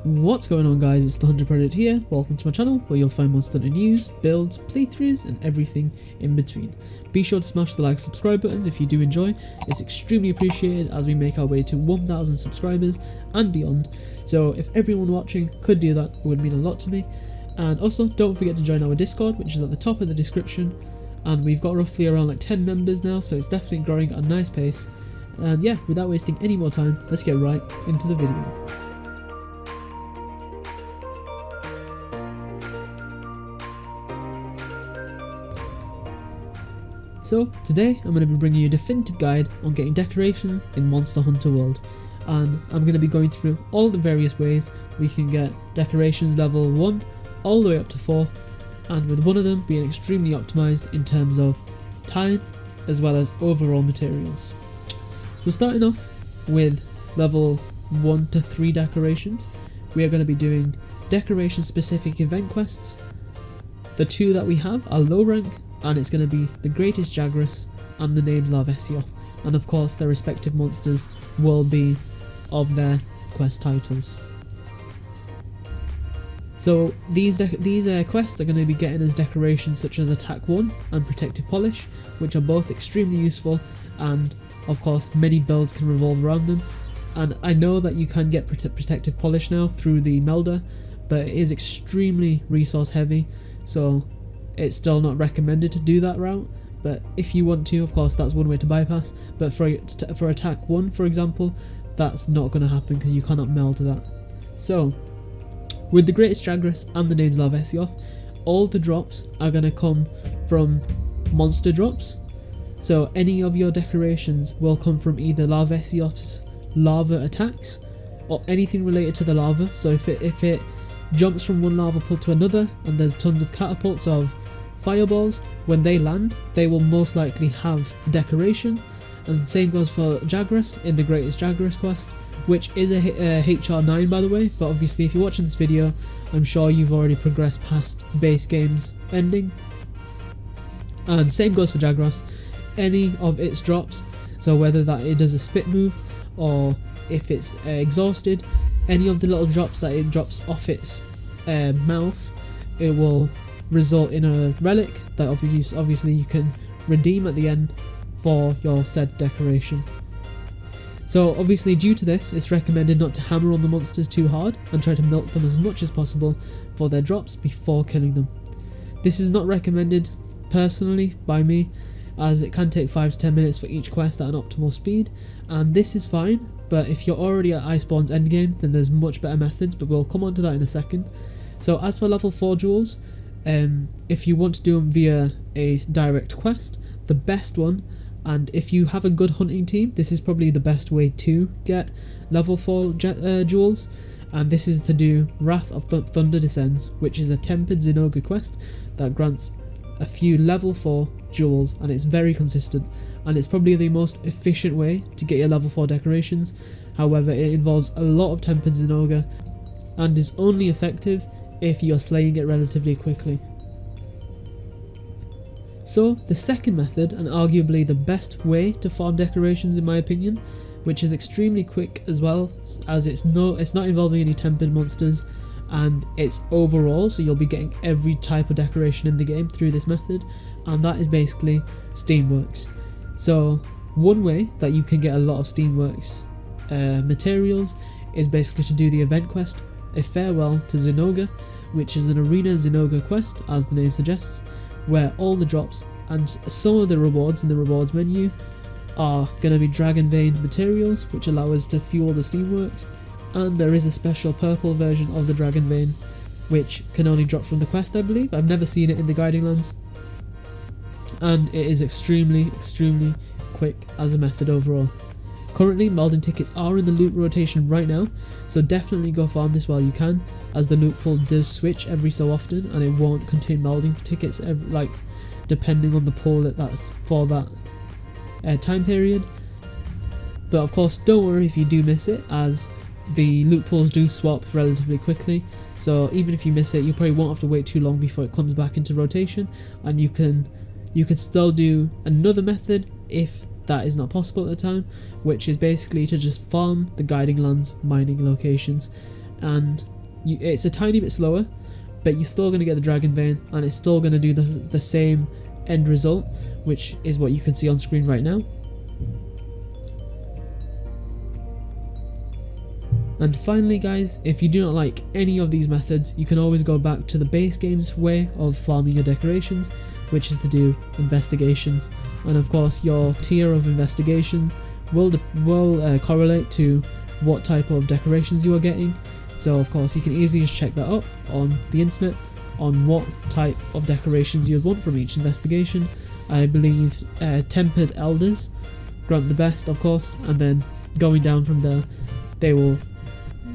What's going on, guys? It's the Hunter Project here. Welcome to my channel where you'll find Monster Hunter news, builds, playthroughs and everything in between. Be sure to smash the like, subscribe buttons if you do enjoy. It's extremely appreciated as we make our way to 1,000 subscribers and beyond. So if everyone watching could do that, it would mean a lot to me. And also don't forget to join our Discord, which is at the top of the description. And we've got roughly around like 10 members now, so it's definitely growing at a nice pace. And yeah, without wasting any more time, let's get right into the video. So today I'm going to be bringing you a definitive guide on getting decorations in Monster Hunter World, and I'm going to be going through all the various ways we can get decorations level 1 all the way up to 4, and with one of them being extremely optimized in terms of time as well as overall materials. So starting off with level 1 to 3 decorations, we are going to be doing decoration specific event quests. The two that we have are low rank, and it's going to be the Greatest Jagras and the Names Larvesio, and of course their respective monsters will be of their quest titles. So these quests are going to be getting us decorations such as Attack 1 and Protective Polish, which are both extremely useful, and of course many builds can revolve around them. And I know that you can get Protective Polish now through the Melder, but it is extremely resource heavy, so it's still not recommended to do that route. But if you want to, of course, that's one way to bypass. But for Attack 1, for example, that's not going to happen because you cannot meld that. So with the Greatest Jagras and the Names Larvesio, all the drops are going to come from monster drops. So any of your decorations will come from either Larvesio's lava attacks or anything related to the lava. So if it jumps from one lava pool to another and there's tons of catapults of fireballs, when they land they will most likely have decoration. And the same goes for Jagras in the Greatest Jagras quest, which is a HR9 by the way, but obviously if you're watching this video I'm sure you've already progressed past base game's ending. And same goes for Jagras, any of its drops, so whether that it does a spit move or if it's exhausted, any of the little drops that it drops off its mouth, it will result in a relic that obviously you can redeem at the end for your said decoration. So obviously due to this, it's recommended not to hammer on the monsters too hard and try to milk them as much as possible for their drops before killing them. This is not recommended personally by me, as it can take 5 to 10 minutes for each quest at an optimal speed, and this is fine. But if you're already at Iceborne's endgame, then there's much better methods, but we'll come on to that in a second. So as for level 4 jewels, if you want to do them via a direct quest, the best one, and if you have a good hunting team, this is probably the best way to get level 4 jewels, and this is to do Wrath of Thunder Descends, which is a tempered Zinogre quest that grants a few level 4 jewels, and it's very consistent, and it's probably the most efficient way to get your level 4 decorations. However, it involves a lot of tempered Zinogre and is only effective if you're slaying it relatively quickly. So the second method, and arguably the best way to farm decorations in my opinion, which is extremely quick as well, as it's not involving any tempered monsters, and it's overall, so you'll be getting every type of decoration in the game through this method, and that is basically steamworks. So one way that you can get a lot of steamworks materials is basically to do the event quest, A Farewell to Zinogre, which is an arena Zinogre quest, as the name suggests, where all the drops and some of the rewards in the rewards menu are going to be dragon vein materials, which allow us to fuel the steamworks. And there is a special purple version of the dragon vein, which can only drop from the quest, I believe. I've never seen it in the guiding lands, and it is extremely quick as a method overall. Currently melding tickets are in the loot rotation right now, so definitely go farm this while you can, as the loot pool does switch every so often and it won't contain melding tickets depending on the pool that's for that time period. But of course don't worry if you do miss it, as the loot pools do swap relatively quickly, so even if you miss it you probably won't have to wait too long before it comes back into rotation, and you can still do another method if that is not possible at the time, which is basically to just farm the guiding lands mining locations. And it's a tiny bit slower, but you're still going to get the dragon vein, and it's still going to do the same end result, which is what you can see on screen right now. And finally guys, if you do not like any of these methods, you can always go back to the base game's way of farming your decorations, which is to do investigations. And of course your tier of investigations will correlate to what type of decorations you are getting. So of course you can easily just check that up on the internet on what type of decorations you would want from each investigation. I believe tempered elders grant the best, of course, and then going down from there they will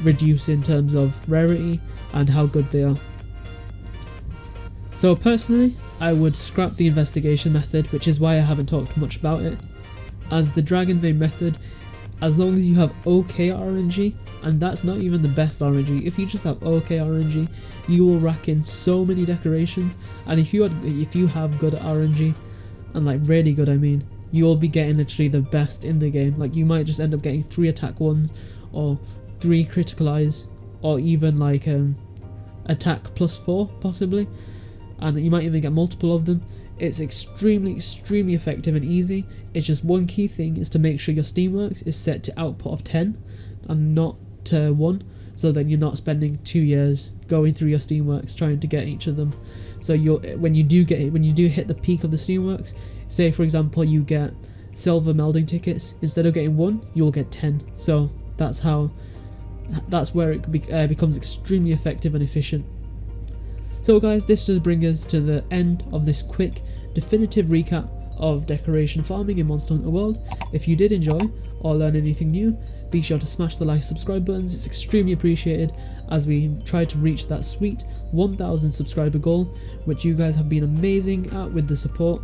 reduce in terms of rarity and how good they are. So personally, I would scrap the investigation method, which is why I haven't talked much about it, as the dragon vein method, as long as you have okay RNG, and that's not even the best RNG, if you just have okay RNG, you will rack in so many decorations. And if you have good RNG, and like really good I mean, you'll be getting literally the best in the game. Like you might just end up getting 3 attack 1s or 3 critical eyes, or even like attack +4 possibly, and you might even get multiple of them. It's extremely effective and easy. It's just one key thing is to make sure your steamworks is set to output of 10 and not to 1, so then you're not spending 2 years going through your steamworks trying to get each of them. So when you do hit the peak of the steamworks, say for example you get silver melding tickets, instead of getting 1 you'll get 10. So that's where it becomes extremely effective and efficient. So guys, this does bring us to the end of this quick definitive recap of decoration farming in Monster Hunter World. If you did enjoy or learn anything new, be sure to smash the like, subscribe buttons. It's extremely appreciated as we try to reach that sweet 1000 subscriber goal, which you guys have been amazing at with the support.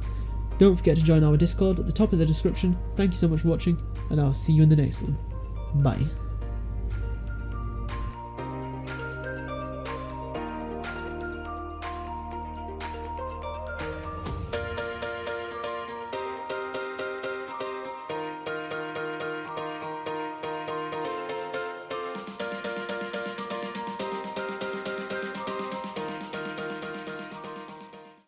Don't forget to join our Discord at the top of the description. Thank you so much for watching, and I'll see you in the next one. Bye.